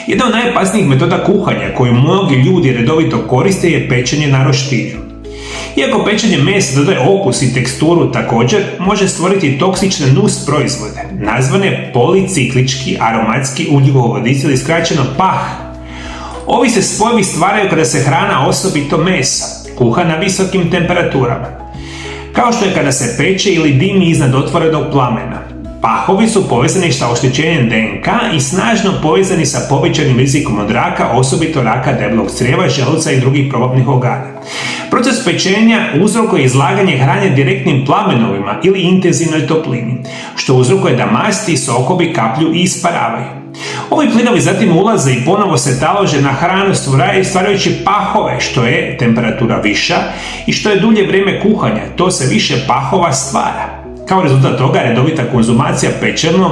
Jedna od najopasnijih metoda kuhanja koju mnogi ljudi redovito koriste je pečenje na roštilju. Iako pečenje mesa dodaje okus i teksturu, također može stvoriti toksične nus proizvode, nazvane policiklički aromatski ugljikovodici ili skraćeno PAH. Ovi se spojevi stvaraju kada se hrana, osobito mesa, kuha na visokim temperaturama, kao što je kada se peče ili dimi iznad otvorenog plamena. Pahovi su povezani sa oštećenjem DNK i snažno povezani sa povećanim rizikom od raka, osobito raka debelog crijeva, želuca i drugih probavnih organa. Proces pečenja uzrokuje izlaganje hrane direktnim plamenovima ili intenzivnoj toplini, što uzrokuje da masti i sokovi kaplju i isparavaju. Ovi plinovi zatim ulaze i ponovo se talože na hranu stvarajući pahove, što je temperatura viša i što je dulje vrijeme kuhanja, to se više pahova stvara. Kao rezultat toga, redovita konzumacija pečenog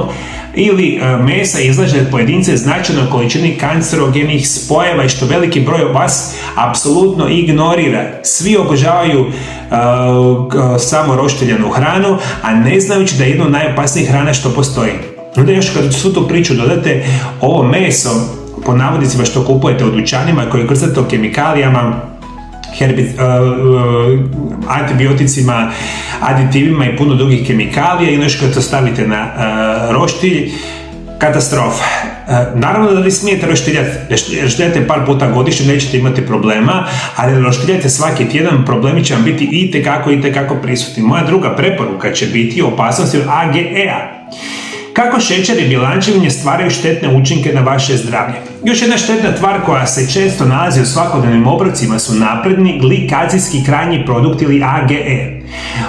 ili mesa izlaže pojedince značajnoj količini kancerogenih spojeva i što veliki broj vas apsolutno ignorira. Svi obožavaju samo roštiljanu hranu, a ne znajući da je jedna od najopasnijih hrana što postoji. Onda još kad svu tu priču dodate ovo meso, po navodnicima što kupujete u dućanima, koje je krcato kemikalijama, antibioticima, aditivima i puno drugih kemikalija i još kad to stavite na roštilj, katastrofa. Naravno da li smijete roštiljati, roštiljate par puta godišnje, nećete imati problema, ali roštiljate svaki tjedan, problemi će vam biti itekako prisutni. Moja druga preporuka će biti opasnosti od AGE-a. Kako šećer i bjelančevine stvaraju štetne učinke na vaše zdravlje. Još jedna štetna tvar koja se često nalazi u svakodnevnim obrocima su napredni glikacijski krajnji produkt ili AGE.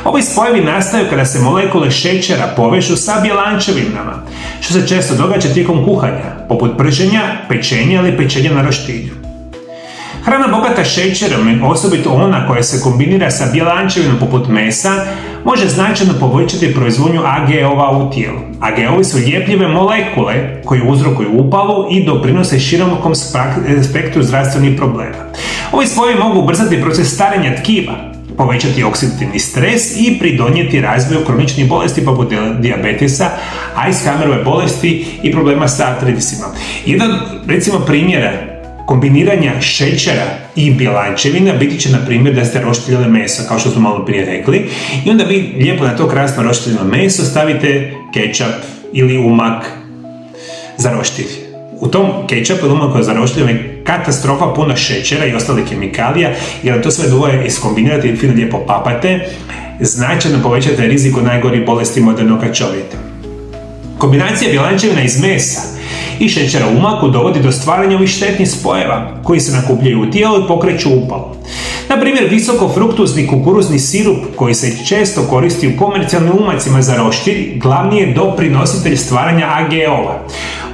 Ovi spojevi nastaju kada se molekule šećera povežu sa bjelančevinama, što se često događa tijekom kuhanja, poput prženja, pečenja ili pečenja na roštilju. Hrana bogata šećerom, osobito ona koja se kombinira sa bjelančevinom poput mesa, može značajno povećati proizvodnju AGE-ova u tijelu. AGE-ovi su ljepljive molekule koje uzrokuju upalu i doprinose širokom spektru zdravstvenih problema. Ovi spojevi mogu ubrzati proces starenja tkiva, povećati oksidativni stres i pridonijeti razvoju kroničnih bolesti poput dijabetesa, Alzheimerove bolesti i problema sa artritisima. Jedan, recimo, primjera kombiniranja šećera i bjelančevina biti će, na primjer, da ste roštiljali meso, kao što smo malo prije rekli, i onda vi lijepo na to krasno roštiljeno meso stavite kečap ili umak za roštilj. U tom kečapu ili umaku za roštilj je katastrofa, puno šećera i ostalih kemikalija, jer to sve dvoje iskombinirate i fino lijepo papate, značajno povećate rizik od najgorih bolesti modernog čovjeka. Kombinacija bjelančevina iz mesa i šećera u umaku dovodi do stvaranja ovih štetnih spojeva koji se nakupljaju u tijelu i pokreću upalu. Na primjer, visokofruktozni kukuruzni sirup koji se često koristi u komercijalnim umacima za roštilj glavni je doprinositelj stvaranja AGE-ova.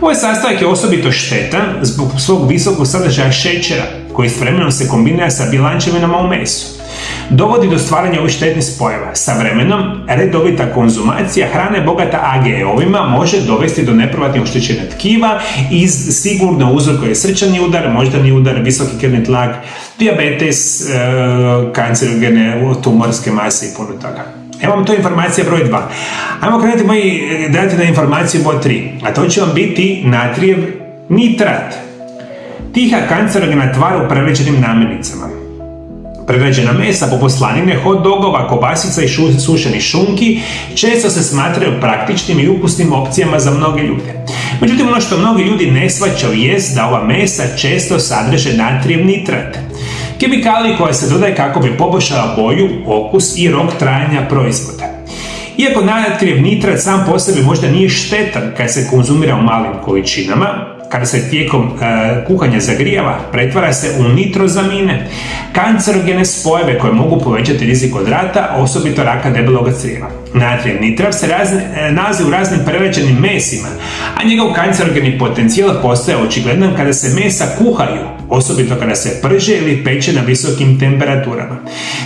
Ovaj sastojak je osobito štetan zbog svog visokog sadržaja šećera koji s vremenom se kombinira sa bjelančevinama u mesu. Dovodi do stvaranja ovih štetnih spojeva. Sa vremenom, redovita konzumacija hrane bogata AGE-ovima može dovesti do nepovratnih oštećenja tkiva i sigurno uzrokuje srčani udar, moždani udar, visoki krvni tlak, dijabetes, kancerogene, tumorske mase i puno toga. Evo vam to informacija broj 2. Ajmo krenuti moji dati na informaciju broj 3, a to će vam biti natrijev nitrat. Tiha kancerogena tvar u prerađenim namirnicama. Prerađena mesa poput slanine, hot dogova, kobasica i sušenih šunki često se smatraju praktičnim i ukusnim opcijama za mnoge ljude. Međutim, ono što mnogi ljudi ne shvaćaju jest da ova mesa često sadrže natrijev nitrat, kemikalij koja se dodaje kako bi poboljšala boju, okus i rok trajanja proizvoda. Iako natrijev nitrat sam po sebi možda nije štetan kad se konzumira u malim količinama, kada se tijekom kuhanja zagrijava, pretvara se u nitrozamine, kancerogene spojeve koje mogu povećati rizik od raka, osobito raka debelog crijeva. Natrijev nitrat se nalazi u raznim prerađenim mesima, a njegov kancerogeni potencijal postaje očigledan kada se mesa kuhaju, osobito kada se prže ili peče na visokim temperaturama.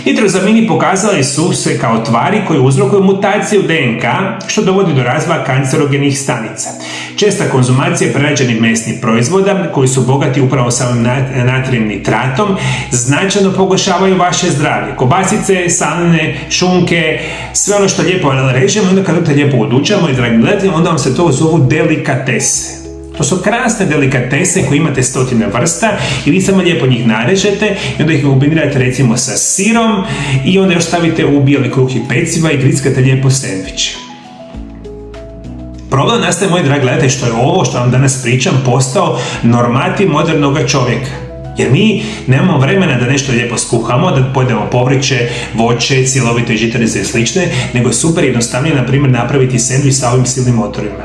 Nitrozamini pokazali su se kao tvari koje uzrokuju mutaciju DNK, što dovodi do razvoja kancerogenih stanica. Česta konzumacija prerađenih mesnih proizvoda koji su bogati upravo samim natrijevim nitratom značajno pogoršavaju vaše zdravlje. Kobasice, slanine, šunke, sve ono što lijepo režemo, onda kada to lijepo udučamo i dragi gledatelji, onda vam se to zovu delikatese. To su krasne delikatese koje imate stotine vrsta i vi samo lijepo njih narežete i onda ih kombinirate recimo sa sirom i onda još stavite u bijeli kruh i peciva i grickate lijepo sendvič. Problem nastaje, moji dragi gledatelji, što je ovo što vam danas pričam postao normativ modernog čovjeka. Jer mi nemamo vremena da nešto lijepo skuhamo, da pojedemo povrće, voće, cjelovite žitarice i slične, nego je super jednostavnije, na primjer, napraviti sendvič sa ovim silnim otrovima.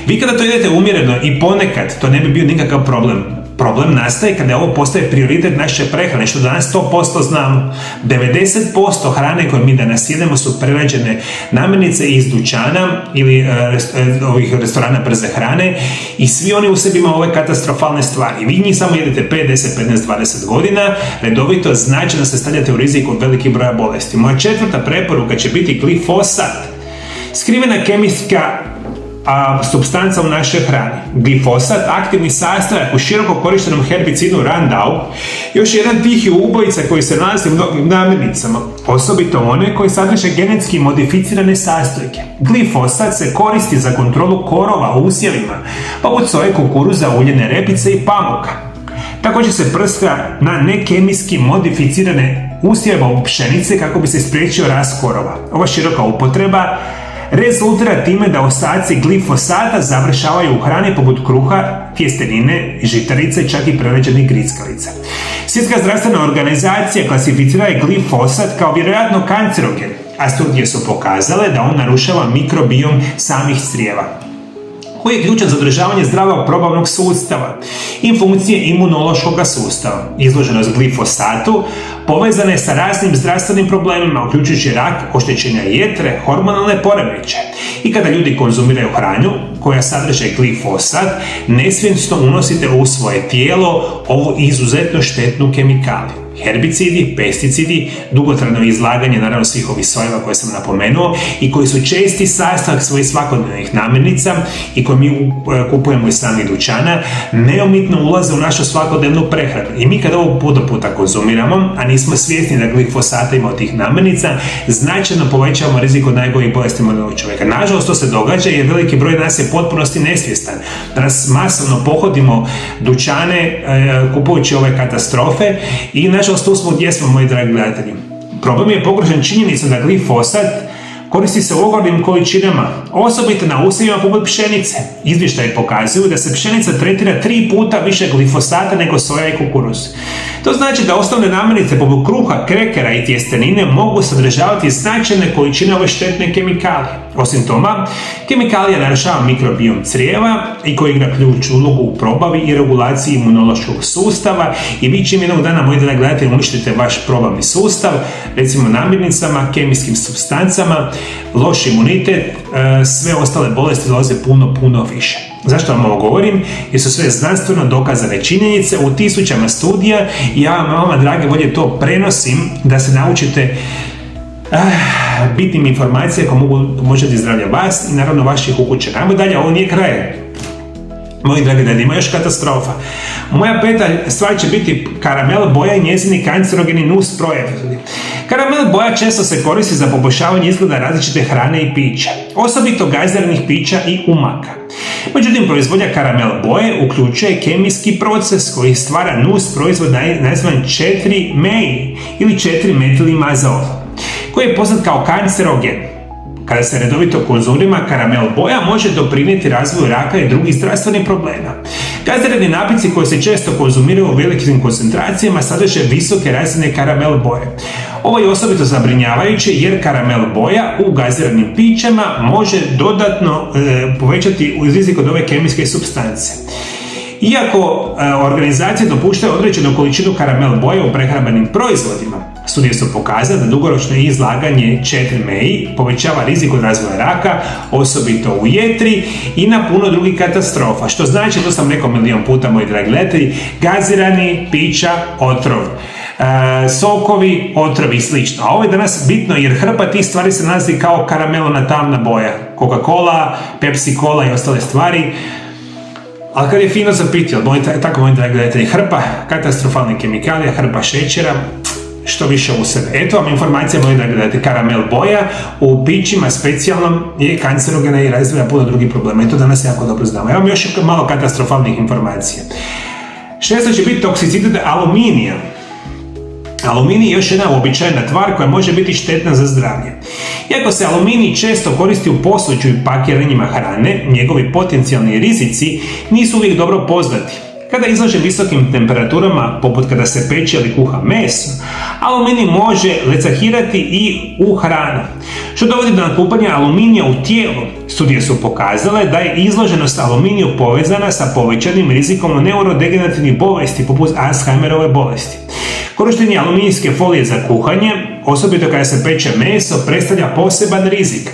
Vi kada to jedete umjereno i ponekad, to ne bi bio nikakav problem. Problem nastaje kada ovo postaje prioritet naše prehrane, što danas 100% znamo. 90% hrane koje mi danas jedemo su prerađene namirnice iz dućana ili ovih restorana brze hrane i svi oni u sebi imaju ove katastrofalne stvari. Vi njih samo jedete 5, 10, 15, 20 godina, redovito znači da se stavljate u rizik od velikih broja bolesti. Moja četvrta preporuka će biti glifosat. Skrivena kemijska supstanca u našoj hrani. Glifosat, aktivni sastojak u široko korištenom herbicidu Roundup, još jedan tihi ubojica koji se nalazi u mnogim namirnicama, osobito one koji sadrže genetski modificirane sastojke. Glifosat se koristi za kontrolu korova u usjevima, poput soje, kukuruza, uljene repice i pamuka. Također se prska na nekemijski modificirane usjeve u pšenice kako bi se spriječio rast korova. Ova široka upotreba rezultira time da ostaci glifosata završavaju u hrani poput kruha, tjestenine, žitarice, čak i prerađenih grickalica. Svjetska zdravstvena organizacija klasificira je glifosat kao vjerojatno kancerogen, a studije su pokazale da on narušava mikrobiom samih crijeva, koji je ključan za održavanje zdravog probavnog sustava i funkcije imunološkog sustava. Izloženost glifosatu povezana je sa raznim zdravstvenim problemima, uključujući rak, oštećenja jetre, hormonalne poremećaje. I kada ljudi konzumiraju hranu koja sadrži glifosat, nesvjesno unosite u svoje tijelo ovu izuzetno štetnu kemikaliju. Herbicidi, pesticidi, dugotrajno izlaganje naravno svih ovih sojeva koje sam napomenuo i koji su česti sastojak svojih svakodnevnih namirnica i koje mi kupujemo iz samih dućana, neomitno ulaze u našu svakodnevnu prehranu. I mi kada ovo puta konzumiramo, a nismo svjesni da glifosata ima od tih namirnica, značajno povećavamo rizik od najgorih bolesti modernog čovjeka. Nažalost, to se događa jer veliki broj nas je potpunosti nesvjestan. Danas masovno pohodimo dućane kupujući ove katastrofe i nažalost tu smo gdje smo, moji dragi gledatelji. Problem je pogoršan činjenicom da glifosat koristi se u ogromnim količinama, osobito na usjevima poput pšenice. Izvještaji pokazuju da se pšenica tretira 3 puta više glifosata nego soja i kukuruz. To znači da osnovne namirnice poput kruha, krekera i tjestenine mogu sadržavati značajne količine ove štetne kemikalije. Osim toga, kemikalija narušava mikrobiom crijeva i koji igra ključnu ulogu u probavi i regulaciji imunološkog sustava i vi čim jednog dana, moji dragi gledatelji, uništite vaš probavni sustav, recimo namirnicama, kemijskim supstancama, loš imunitet, sve ostale bolesti dolaze puno više. Zašto vam ovo govorim? Jer su sve znanstveno dokazane činjenice u tisućama studija i ja vama, drage volje, to prenosim da se naučite bitnim informacija koje mogu pomoćati zdravlje vas i naravno vaših ukućana. Ajmo dalje, ovo nije kraj. Moji dragi, da ima još katastrofa. Moja peta stvar će biti karamel boja i njezini kancerogeni nus proizvodi. Karamel boja često se koristi za poboljšavanje izgleda različite hrane i pića, osobito gaziranih pića i umaka. Međutim, proizvodnja karamel boje uključuje kemijski proces koji stvara nus proizvod nazvan 4-mei ili 4-metilimazol, koji je poznat kao kancerogen. Kada se redovito konzumira, karamel boja može doprinijeti razvoju raka i drugih zdravstvenih problema. Gazirani napici koji se često konzumiraju u velikim koncentracijama sadrže visoke razine karamel boje. Ovo je osobito zabrinjavajuće jer karamel boja u gaziranim pićama može dodatno povećati rizik od ove kemijske supstance. Iako organizacije dopuštaju određenu količinu karamel boje u prehrambenim proizvodima, studije su pokazale da dugoročno izlaganje 4-mei povećava rizik od razvoja raka, osobito u jetri i na puno drugih katastrofa. Što znači, to sam rekao milion puta, moji dragi gledatelji, gazirani pića, otrov. Sokovi, otrovi i slično. A ovo je danas bitno jer hrpa tih stvari se nalazi kao karamelona tamna boja. Coca-Cola, Pepsi-Cola i ostale stvari. Ali kad je fino za piti, tako moji dragi gledatelji, hrpa katastrofalnih kemikalija, hrpa šećera, što više u sebe. Eto vam informacija moja da gledate. Karamel boja u pićima specijalnom je kancerogena i razvija puno drugih problema. I to danas jako dobro znamo. Evo vam još malo katastrofalnih informacija. 6. će biti toksicitet aluminija. Aluminij je još jedna uobičajena tvar koja može biti štetna za zdravlje. Iako se aluminij često koristi u posuđu i pakiranjima hrane, njegovi potencijalni rizici nisu uvijek dobro poznati. Kada je izložen visokim temperaturama, poput kada se peče ili kuha meso, aluminij može lecahirati i u hranu, što dovodi do nakupljanja aluminija u tijelu. Studije su pokazale da je izloženost aluminiju povezana sa povećanim rizikom neurodegenerativnih bolesti, poput Alzheimerove bolesti. Korištenje aluminijske folije za kuhanje, osobito kada se peče meso, predstavlja poseban rizik.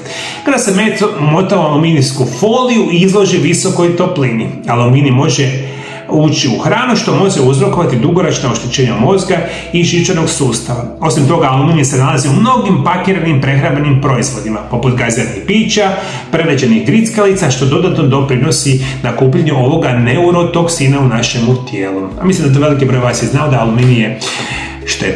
Kada se meso mota u aluminijsku foliju i izloži visokoj toplini, aluminij može ući u hranu, što može uzrokovati dugoročna oštećenja mozga i živčanog sustava. Osim toga, aluminij se nalazi u mnogim pakiranim prehrambenim proizvodima, poput gazijenih pića, prerađenih grickalica, što dodatno doprinosi nakupljanju ovoga neurotoksina u našemu tijelu. A mislim da to veliki broj vas je znao da aluminij je štetan.